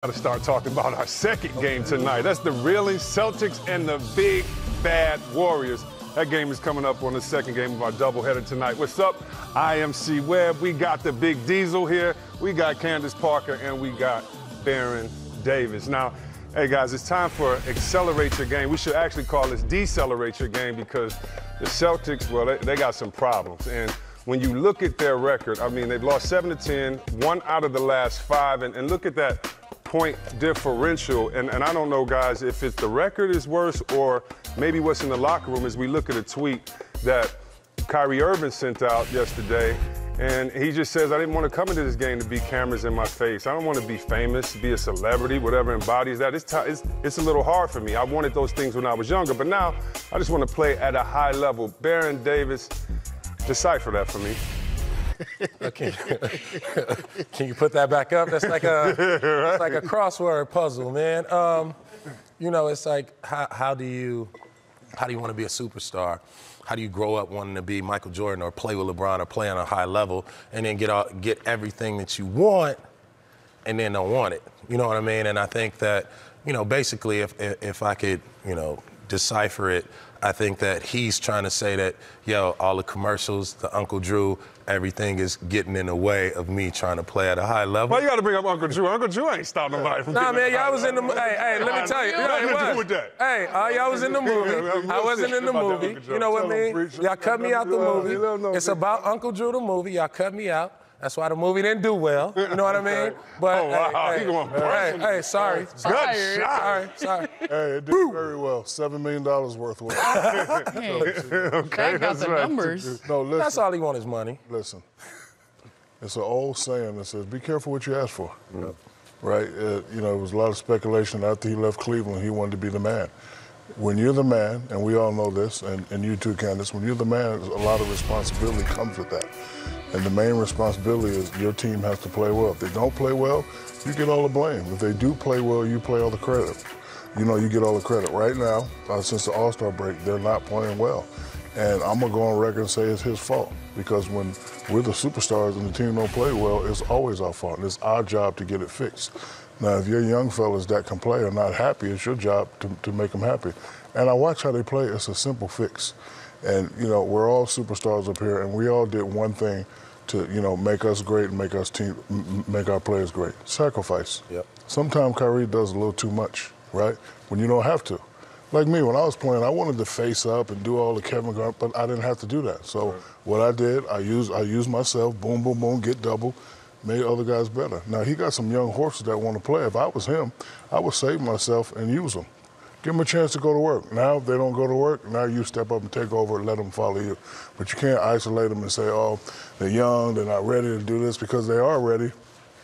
Got to start talking about our second game tonight. That's the reeling Celtics and the big bad Warriors. That game is coming up on the second game of our doubleheader tonight. What's up? I am C. Webb. We got the big Diesel here. We got Candace Parker, and we got Baron Davis. Now, hey guys, it's time for Accelerate Your Game. We should actually call this Decelerate Your Game because the Celtics, well, they got some problems. And when you look at their record, I mean, they've lost 7 to 10, 1 out of the last 5, and look at that point differential. And I don't know, guys, if it's the record is worse or maybe what's in the locker room as we look at a tweet that Kyrie Irving sent out yesterday. And he just says, I didn't want to come into this game to be cameras in my face. I don't want to be famous, be a celebrity, whatever embodies that. It's a little hard for me. I wanted those things when I was younger, but now I just want to play at a high level. Baron Davis, decipher that for me. Okay. Can you put that back up? That's like it's like a crossword puzzle, man. You know, it's like how do you want to be a superstar? How do you grow up wanting to be Michael Jordan or play with LeBron or play on a high level and then get everything that you want and then don't want it? You know what I mean? And I think that, you know, basically if I could, you know, decipher it, I think that he's trying to say that, yo, all the commercials, the Uncle Drew, everything is getting in the way of me trying to play at a high level. Why you got to bring up Uncle Drew? Uncle Drew ain't stopping nobody from Nah, man, y'all was in the hey, let me tell you. Nothing to do with that. Hey, y'all was in the movie. I wasn't in the movie. You know what I mean? Y'all cut me out the movie. It's about Uncle Drew, the movie. Y'all cut me out. That's why the movie didn't do well. You know what I mean? But hey, sorry. Good shot. Sorry. Hey, it did very well. $7 million worth. Okay, got the numbers. No, listen. That's all he wants is money. Listen, it's an old saying that says, be careful what you ask for. Right? You know, there was a lot of speculation after he left Cleveland, he wanted to be the man. When you're the man, and we all know this, and you too, Candace, when you're the man, a lot of responsibility comes with that. And the main responsibility is your team has to play well. If they don't play well, you get all the blame. If they do play well, you play all the credit. You know, you get all the credit. Right now, since the All-Star break, they're not playing well. And I'm going to go on record and say it's his fault. Because when we're the superstars and the team don't play well, it's always our fault. And it's our job to get it fixed. Now, if your young fellas that can play are not happy, it's your job to make them happy. And I watch how they play. It's a simple fix. And, you know, we're all superstars up here, and we all did one thing to, you know, make us great and make our players great. Sacrifice. Yep. Sometimes Kyrie does a little too much, right? When you don't have to. Like me, when I was playing, I wanted to face up and do all the Kevin Garnett, but I didn't have to do that. So what I did, I used myself, boom, boom, boom, get double, made other guys better. Now, he got some young horses that want to play. If I was him, I would save myself and use them. Give them a chance to go to work. Now, if they don't go to work, now you step up and take over and let them follow you. But you can't isolate them and say, oh, they're young, they're not ready to do this, because they are ready.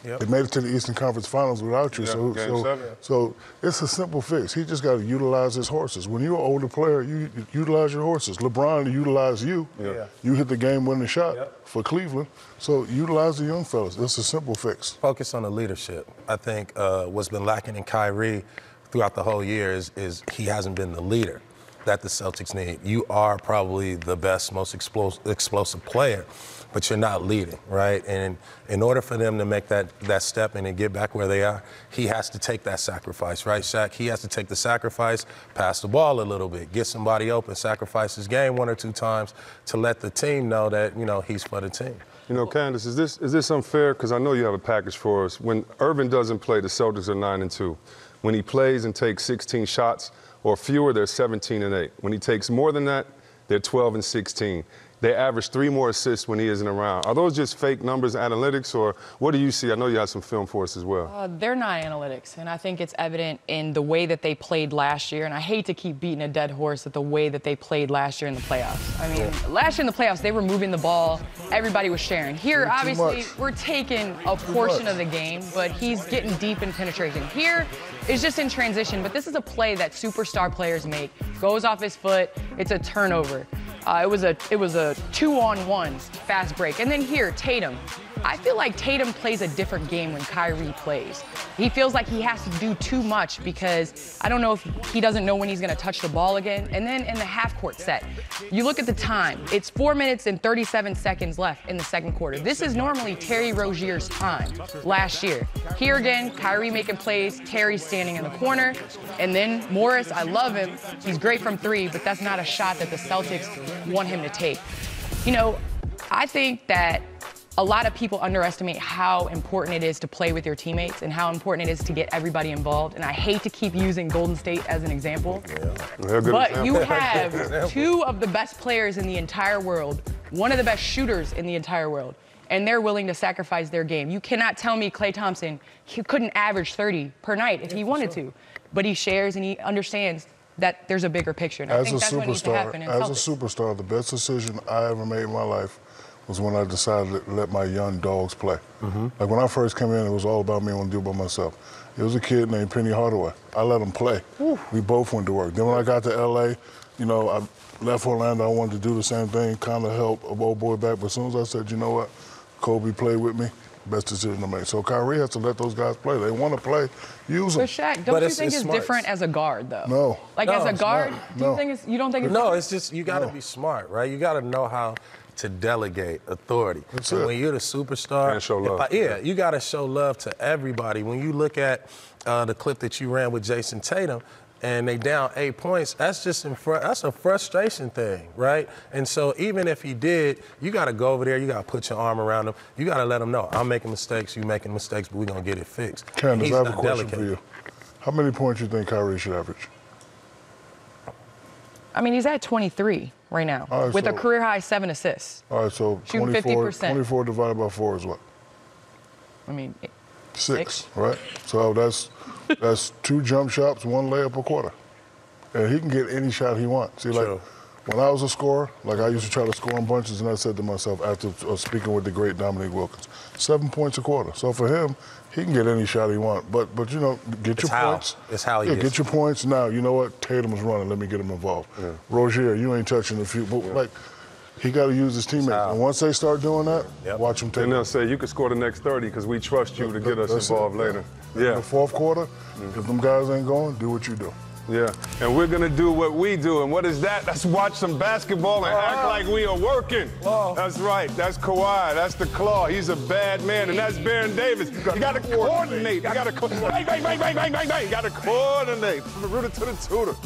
Yep. They made it to the Eastern Conference Finals without you. Yeah, so it's a simple fix. He just got to utilize his horses. When you're an older player, you utilize your horses. LeBron utilized you. Yeah. You hit the game-winning shot for Cleveland. So utilize the young fellas. It's a simple fix. Focus on the leadership. I think what's been lacking in Kyrie throughout the whole year is he hasn't been the leader that the Celtics need. You are probably the best, most explosive player, but you're not leading, right? And in order for them to make that step and get back where they are, he has to take that sacrifice, right, Shaq? He has to take the sacrifice, pass the ball a little bit, get somebody open, sacrifice his game 1 or 2 times to let the team know that, you know, he's for the team. You know, Candace, is this unfair? Because I know you have a package for us. When Irving doesn't play, the Celtics are 9-2. When he plays and takes 16 shots or fewer, they're 17-8. When he takes more than that, they're 12-16. They average 3 more assists when he isn't around. Are those just fake numbers, analytics, or what do you see? I know you have some film for us as well. They're not analytics, and I think it's evident in the way that they played last year. And I hate to keep beating a dead horse at the way that they played last year in the playoffs. I mean, last year in the playoffs, they were moving the ball. Everybody was sharing. Here, obviously, we're taking a portion of the game, but he's getting deep in penetration. Here, it's just in transition, but this is a play that superstar players make. Goes off his foot, it's a turnover. It was a 2-on-1 fast break. And then here, Tatum. I feel like Tatum plays a different game when Kyrie plays. He feels like he has to do too much because I don't know if he doesn't know when he's going to touch the ball again. And then in the half-court set, you look at the time. It's 4 minutes and 37 seconds left in the second quarter. This is normally Terry Rozier's time last year. Here again, Kyrie making plays, Terry standing in the corner. And then Morris, I love him. He's great from three, but that's not a shot that the Celtics want him to take. You know, I think that a lot of people underestimate how important it is to play with your teammates and how important it is to get everybody involved. And I hate to keep using Golden State as an example, but you have two of the best players in the entire world, one of the best shooters in the entire world, and they're willing to sacrifice their game. You cannot tell me Klay Thompson couldn't average 30 per night if he wanted to, but he shares and he understands that there's a bigger picture. And I think that's what needs to happen in As a Celtics. superstar, the best decision I ever made in my life was when I decided to let my young dogs play. Like when I first came in, it was all about me, I want to do it by myself. There was a kid named Penny Hardaway. I let him play. We both went to work. Then when I got to LA, you know, I left Orlando, I wanted to do the same thing, kind of help a old boy back. But as soon as I said, you know what, Kobe played with me, best decision to make. So Kyrie has to let those guys play. They want to play, use them. But Shaq, don't you think it's different as a guard, though? No. Like as a guard, you don't think it's No, it's just you got to be smart, right? You got to know how to delegate authority. That's and it. when you're the superstar, And show love. You got to show love to everybody. When you look at the clip that you ran with Jason Tatum, and they down 8 points, that's just that's a frustration thing, right? And so even if he did, you got to go over there, you got to put your arm around him, you got to let him know, I'm making mistakes, you making mistakes, but we're going to get it fixed. Candace, He's I have a not question delegating. for you. How many points do you think Kyrie should average? I mean, he's at 23 right now All right, with a so- career-high 7 assists. All right, so Shooting 24, 50%. 24 divided by 4 is what? I mean, Six, right? So that's 2 jump shots, 1 layup a quarter. And he can get any shot he wants. See, like, True. when I was a scorer, like I used to try to score in bunches, and I said to myself after speaking with the great Dominique Wilkins, 7 points a quarter. So for him, he can get any shot he wants. But you know, get your points. It's how he yeah, gets get your points. Now, you know what? Tatum's running. Let me get him involved. Yeah. Rozier, you ain't touching the few. But, like, he got to use his teammates. how. And once they start doing that, Yep. watch him take And it. they'll say, you can score the next 30 because we trust you to get us That's it. involved later. In Yeah. the fourth quarter, if them guys ain't going, do what you do. Yeah, and we're gonna do what we do, and what is that? Let's watch some basketball and act like we are working. That's right, that's Kawhi, that's the Claw, he's a bad man, and that's Baron Davis. You gotta coordinate, you gotta bang, bang, bang, bang, bang, bang, bang, bang, you gotta coordinate from the rooter to the tutor.